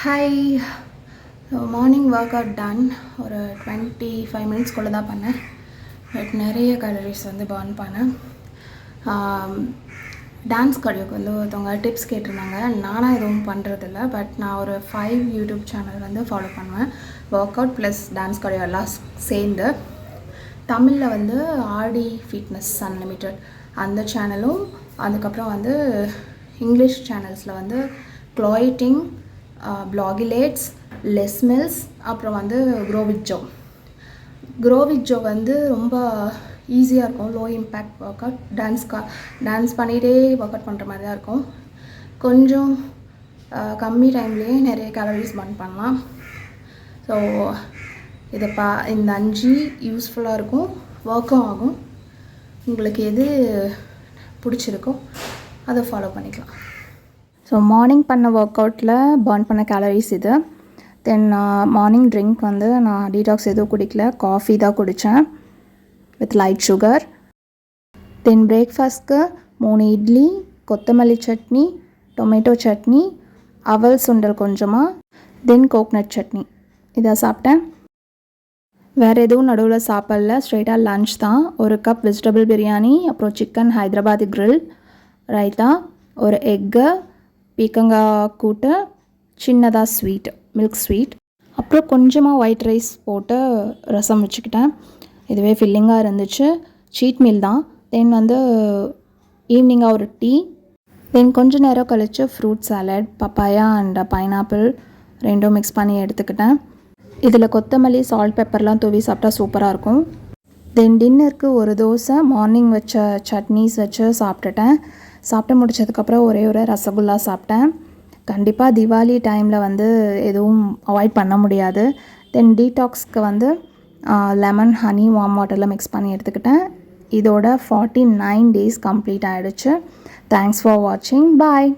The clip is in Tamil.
Hi. Morning workout done. ஒரு 25 மினிட்ஸ்குள்ளே தான் பண்ணேன். பட் நிறைய கலோரிஸ் வந்து பர்ன் பண்ணேன். டான்ஸ் கடியோக்கு வந்து ஒருத்தவங்க டிப்ஸ் கேட்டிருந்தாங்க. நானாக எதுவும் பண்ணுறதில்ல. பட் நான் ஒரு 5 யூடியூப் சேனல் வந்து ஃபாலோ பண்ணுவேன். ஒர்க் அவுட் ப்ளஸ் டான்ஸ் கடியோ எல்லாம் சேர்ந்து. தமிழில் வந்து ஆர்டி ஃபிட்னஸ் அன்லிமிட்டட் அந்த சேனலும், அதுக்கப்புறம் வந்து இங்கிலீஷ் சேனல்ஸில் வந்து க்ளோயிட்டிங், ப்ளாகிலேட்ஸ், லெஸ்மில்ஸ், அப்புறம் வந்து க்ரோவிட் ஜோ வந்து ரொம்ப ஈஸியாக இருக்கும். Low impact work out. Dance பண்ணிகிட்டே ஒர்க் அவுட் பண்ணுற மாதிரி தான் இருக்கும். கொஞ்சம் கம்மி டைம்லேயே நிறைய கேலரிஸ் பர்ன் பண்ணலாம். ஸோ இந்த 5 யூஸ்ஃபுல்லாக இருக்கும், ஒர்க்கும் ஆகும். உங்களுக்கு எது பிடிச்சிருக்கோ அதை ஃபாலோ பண்ணிக்கலாம். ஸோ மார்னிங் பண்ண ஒர்க் அவுட்டில் பர்ன் பண்ண கேலரிஸ் இது. தென் மார்னிங் ட்ரிங்க் வந்து நான் டீடாக்ஸ் எதுவும் குடிக்கல, காஃபி தான் குடித்தேன் வித் லைட் சுகர். தென் பிரேக்ஃபாஸ்ட்க்கு 3 இட்லி, கொத்தமல்லி சட்னி, டொமேட்டோ சட்னி, அவல் சுண்டல் கொஞ்சமாக, தென் கோக்னட் சட்னி இதை சாப்பிட்டேன். வேறு எதுவும் நடுவில் சாப்பிடல, ஸ்ட்ரெயிட்டாக லன்ச் தான். ஒரு கப் வெஜிடபிள் பிரியாணி, அப்புறம் சிக்கன் ஹைதராபாதி கிரில், ரைத்தா, ஒரு எக்கு, பீக்கங்காய் கூட்டு, சின்னதாக ஸ்வீட், மில்க் ஸ்வீட், அப்புறம் கொஞ்சமாக ஒயிட் ரைஸ் போட்டு ரசம் வச்சுக்கிட்டேன். இதுவே ஃபில்லிங்காக இருந்துச்சு. சீட் மீல் தான். தென் வந்து ஈவினிங்காக ஒரு டீ, தென் கொஞ்சம் நேரம் கழித்து fruit salad, papaya and pineapple ரெண்டும் மிக்ஸ் பண்ணி எடுத்துக்கிட்டேன். இதில் கொத்தமல்லி, சால்ட், பெப்பர்லாம் தூவி சாப்பிட்டா சூப்பராக இருக்கும். தென் டின்னருக்கு ஒரு தோசை, மார்னிங் வச்ச சட்னிஸ் வச்சு சாப்பிட்டுட்டேன். சாப்பிட்டு முடிச்சதுக்கப்புறம் ஒரே ஒரு ரசகுல்லா சாப்பிட்டேன். கண்டிப்பாக தீபாவளி டைமில் வந்து எதுவும் அவாய்ட் பண்ண முடியாது. தென் டீடாக்ஸ்க்கு வந்து லெமன், ஹனி, வார்ம் வாட்டரில் மிக்ஸ் பண்ணி எடுத்துக்கிட்டேன். இதோட 49 days கம்ப்ளீட் ஆகிடுச்சு. தேங்க்ஸ் ஃபார் வாட்சிங். பாய்.